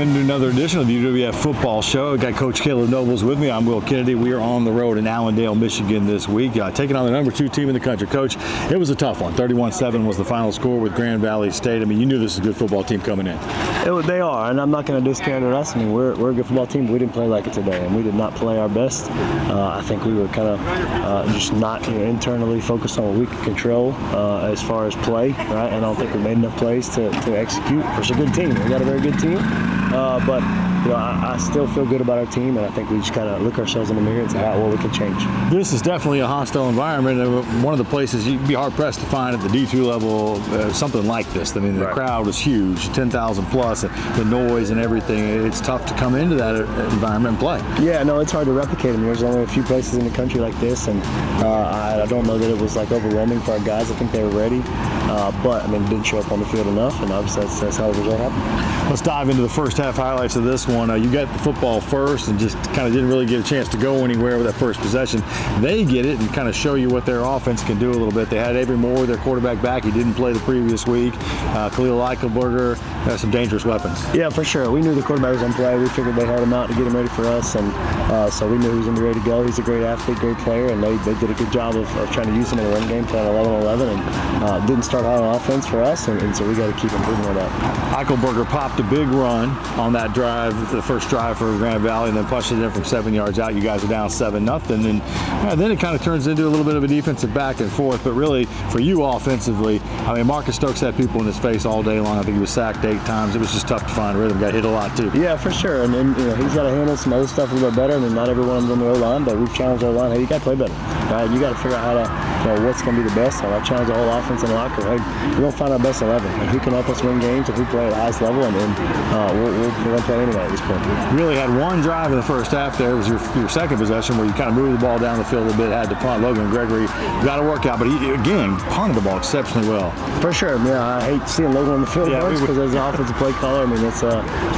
into another edition of the UWF Football Show. I got Coach Kaleb Nobles with me. I'm Will Kennedy. We are on the road in Allendale, Michigan this week, taking on the number 2 team in the country. Coach, it was a tough one. 31-7 was the final score with Grand Valley State. I mean, you knew this was a good football team coming in. They are, and I'm not going to discount us. I mean, we're a good football team, but we didn't play like it today, and we did not play our best. I think we were kind of just not internally focused on what we could control as far as play, right? And I don't think we made enough plays to execute. It's a good team. We got a very good team, but I still feel good about our team, and I think we just kind of look ourselves in the mirror and say what we can change. This is definitely a hostile environment. One of the places you'd be hard-pressed to find at the D2 level something like this. I mean, the crowd was huge, 10,000 plus, the noise and everything. It's tough to come into that environment and play. Yeah, no, it's hard to replicate. I mean, there's only a few places in the country like this, and I don't know that it was like overwhelming for our guys. I think they were ready, but I mean, it didn't show up on the field enough, and obviously that's how the result happened. Let's dive into the first half highlights of this one. You got the football first and just kind of didn't really get a chance to go anywhere with that first possession. They get it and kind of show you what their offense can do a little bit. They had Avery Moore, their quarterback, back. He didn't play the previous week. Kaleb has some dangerous weapons. Yeah, for sure. We knew the quarterback was on play. We figured they held him out to get him ready for us, and so we knew he was going to be ready to go. He's a great athlete, great player, and they did a good job of trying to use him in the run game, playing 11-11, and didn't start hot on offense for us, and so we got to keep improving on that. Eichelberger popped a big run on that drive, the first drive for Grand Valley, and then punched it in from 7 yards out. You guys are down 7-0, and then it kind of turns into a little bit of a defensive back and forth. But really, for you offensively, I mean, Marcus Stokes had people in his face all day long. I think he was sacked 8 times. It was just tough to find rhythm. Got hit a lot too. Yeah, for sure. And he's got to handle some other stuff a little bit better. I mean, not everyone is on the O-line, but we've challenged our line. Hey, you got to play better. Right? You got to figure out how to, what's going to be the best. So I challenge the whole offense in the locker room. Hey, we're going to find our best 11. And who can help us win games if we play at the highest level, and we're going to play anyway at this point. You really had one drive in the first half there. It was your second possession where you kind of moved the ball down the field a little bit, had to punt. Logan Gregory got a workout, but he, again, punted the ball exceptionally well. For sure. Yeah, I hate seeing Logan on the field because as an offensive play caller, I mean, it's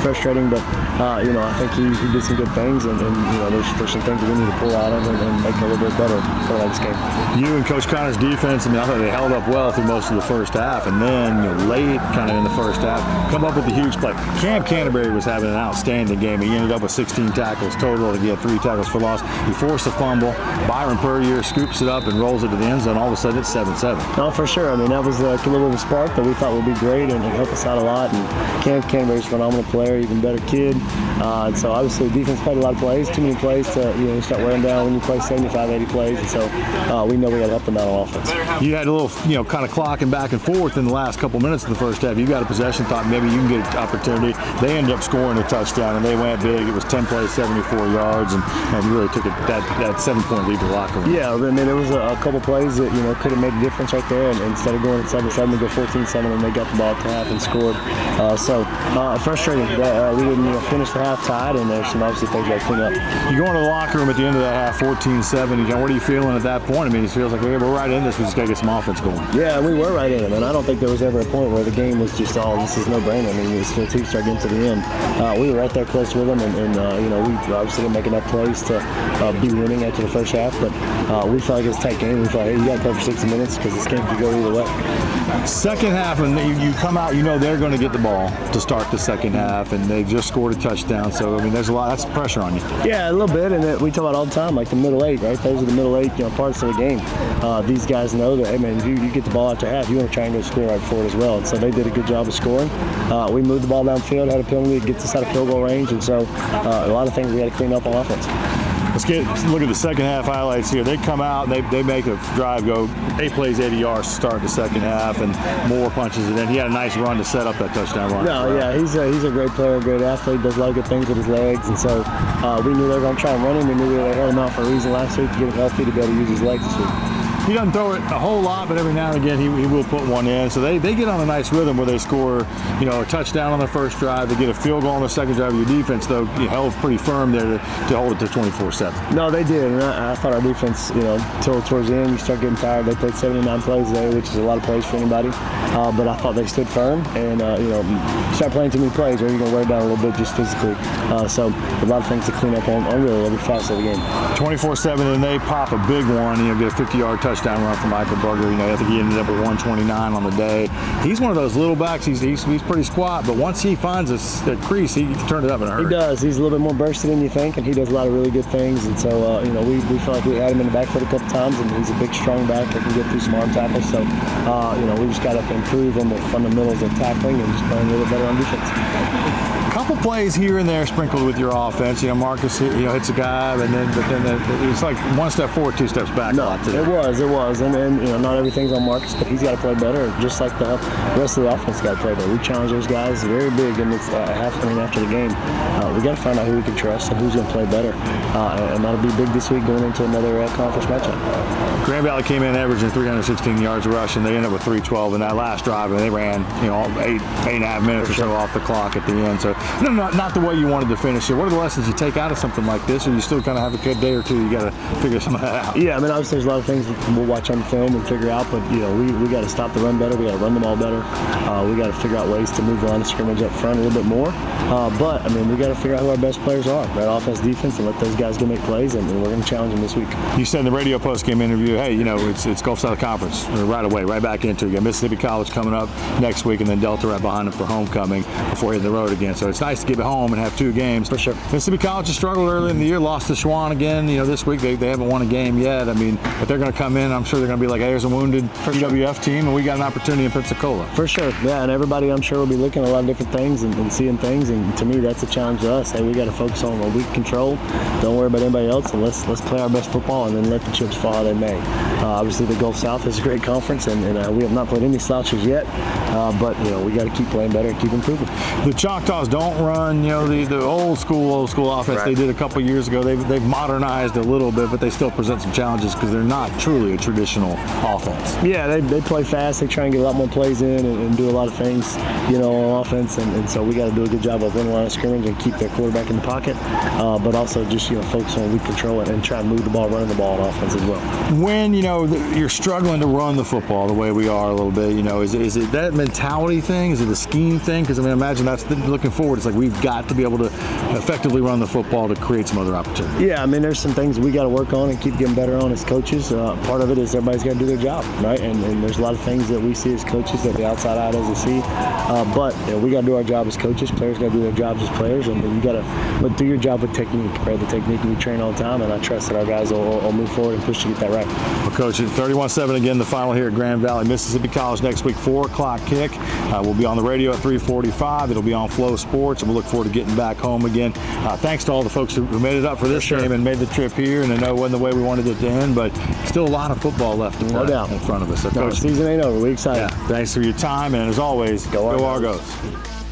frustrating, but, I think he did some good things, and there's some things that we need to pull out of and make it a little bit better for this game. You and Coach Connor's defense, I mean, I thought they held up well through most of the first half, and then late kind of in the first half, come up with a huge play. Cam Canterbury was having an outstanding game. He ended up with 16 tackles total. He had 3 tackles for loss. He forced a fumble. Byron Puryear scoops it up and rolls it to the end zone. All of a sudden, it's 7-7. No, for sure. I mean, that was a little bit of a spark that we thought would be great and help us out a lot. And Cam Canterbury's a phenomenal player, even better kid. And so obviously the defense played a lot of plays, too many plays to start wearing down when you play 75, 80 plays. And so we know we got to help them out on offense. You had a little, kind of clocking back and forth in the last couple minutes of the first half. You got a possession, thought maybe you can get an opportunity. They ended up scoring a touchdown, and they went big. It was 10 plays, 74 yards, and really took that 7-point lead to the locker room. Yeah, I mean, there was a couple plays that could have made a difference right there, and instead of going at 7-7, they go 14-7, and they got the ball at the half and scored. So frustrating that we didn't finish the half tied, and there's some obviously things we got to clean up. You go into the locker room at the end of that half, 14-7. What are you feeling at that point? I mean, it feels like we're right in this. We just got to get some offense going. Yeah, we were right in it, and I don't think there was ever a point where the game was just, this is no-brainer. I mean, it was still two start getting to the end. We were right there close with them, and we obviously didn't make enough plays to be winning after the first half, but we felt like it was a tight game. We thought, hey, you got to play for 60 minutes because this game could go either way. Second half, and you come out, they're going to get the ball to start the second half, and they've just scored a touchdown. So, I mean, there's that's pressure on you. Yeah, a little bit, and we talk about all the time, like the middle eight, right? Those are the middle eight parts of the game. These guys know that, hey, man, if you get the ball after half, you want to try and go score right for it as well. And so they did a good job of scoring. We moved the ball downfield, had a penalty that gets us out of field goal range, and so a lot of things we got to clean up on offense. Let's look at the second half highlights here. They come out and they make a drive go 8 plays, 80 yards to start the second half, and Moore punches it in. He had a nice run to set up that touchdown run. No, yeah, he's a great player, a great athlete, does a lot of good things with his legs, and so we knew they were going to try and run him. We knew they held him out for a reason last week to get him healthy to be able to use his legs this week. He doesn't throw it a whole lot, but every now and again he will put one in. So they get on a nice rhythm where they score, a touchdown on the first drive. They get a field goal on the second drive. Your defense, though, held pretty firm there to hold it to 24-7. No, they did, and I thought our defense, towards the end, you start getting tired. They played 79 plays today, which is a lot of plays for anybody. But I thought they stood firm, and start playing too many plays, or you're going to wear it down a little bit just physically. So a lot of things to clean up on really every facet of the game. 24-7, and they pop a big one. Get a 50-yard touchdown touchdown run from Michael Berger. You know, I think he ended up with 129 on the day. He's one of those little backs. He's pretty squat, but once he finds a crease, he can turn it up in a hurry. He does. He's a little bit more bursty than you think, and he does a lot of really good things. And so, you know, we felt like we had him in the backfoot a couple times, and he's a big, strong back that can get through some arm tackles. So, you know, we just got to improve on the fundamentals of tackling and just playing a little better on defense. Couple plays here and there sprinkled with your offense. You know, Marcus, hits a guy, but then it's like one step forward, two steps back. No, a lot today. it was, and you know, not everything's on Marcus, but he's got to play better, just like the rest of the offense got to play better. We challenge those guys very big, and it's after the game, we got to find out who we can trust and who's going to play better, and that'll be big this week going into another conference matchup. Grand Valley came in averaging 316 yards rushing. They ended up with 312 in that last drive, and they ran, you know, 8.5 minutes or so off the clock at the end. So, no, not the way you wanted to finish it. What are the lessons you take out of something like this, or you still kind of have a good day or two? You got to figure some of that out. Yeah, I mean, obviously there's a lot of things that we'll watch on the film and figure out, but you know, we got to stop the run better. We got to run the ball better. We got to figure out ways to move the line of scrimmage up front a little bit more. But I mean, we got to figure out who our best players are, right? Offense, defense, and let those guys go make plays, and we're going to challenge them this week. You said in the radio post-game interview, hey, you know, it's Gulf South Conference right away, right back into it again. Mississippi College coming up next week, and then Delta right behind them for homecoming before hitting the road again. So it's nice to get home and have two games. For sure. Mississippi College has struggled early in the year, lost to Schwann again. You know, this week they haven't won a game yet. I mean, but they're going to come in. I'm sure they're going to be like, hey, there's a wounded UWF team, and we got an opportunity in Pensacola. For sure, yeah, and everybody I'm sure will be looking at a lot of different things and seeing things, and to me that's a challenge to us. Hey, we got to focus on what we can control. Don't worry about anybody else, and let's play our best football, and then let the chips fall how they may. Obviously, the Gulf South is a great conference, and we have not played any slouches yet, but you know, we got to keep playing better and keep improving. The Choctaws don't run, you know, the old school offense right. They did a couple years ago. They've modernized a little bit, but they still present some challenges because they're not truly a traditional offense. Yeah, they play fast. They try and get a lot more plays in and do a lot of things, you know, on offense, and so we got to do a good job of running the line of scrimmage and keep their quarterback in the pocket, but also just, you know, focus on weak control and try and move the ball, running the ball on offense as well. When, you know, you're struggling to run the football the way we are a little bit, you know, is it that mentality thing? Is it a scheme thing? Because I mean, imagine that's looking forward. It's like we've got to be able to effectively run the football to create some other opportunities. Yeah, I mean, there's some things we got to work on and keep getting better on as coaches. Part of it is everybody's got to do their job, right? And there's a lot of things that we see as coaches that the outside eye doesn't see. But you know, we got to do our job as coaches. Players got to do their jobs as players, and you got to do your job with technique, right? The technique we train all the time, and I trust that our guys will move forward and push to get that right. Well, Coach, 31-7 again, the final here at Grand Valley. Mississippi College next week, 4 o'clock kick. We'll be on the radio at 3:45. It'll be on Flow Sports, and we'll look forward to getting back home again. Thanks to all the folks who made it up for this game and made the trip here. And I know it wasn't the way we wanted it to end, but still a lot of football left to play in front of us. So, Coach, season ain't over. We're excited. Yeah, thanks for your time, and as always, go Argos.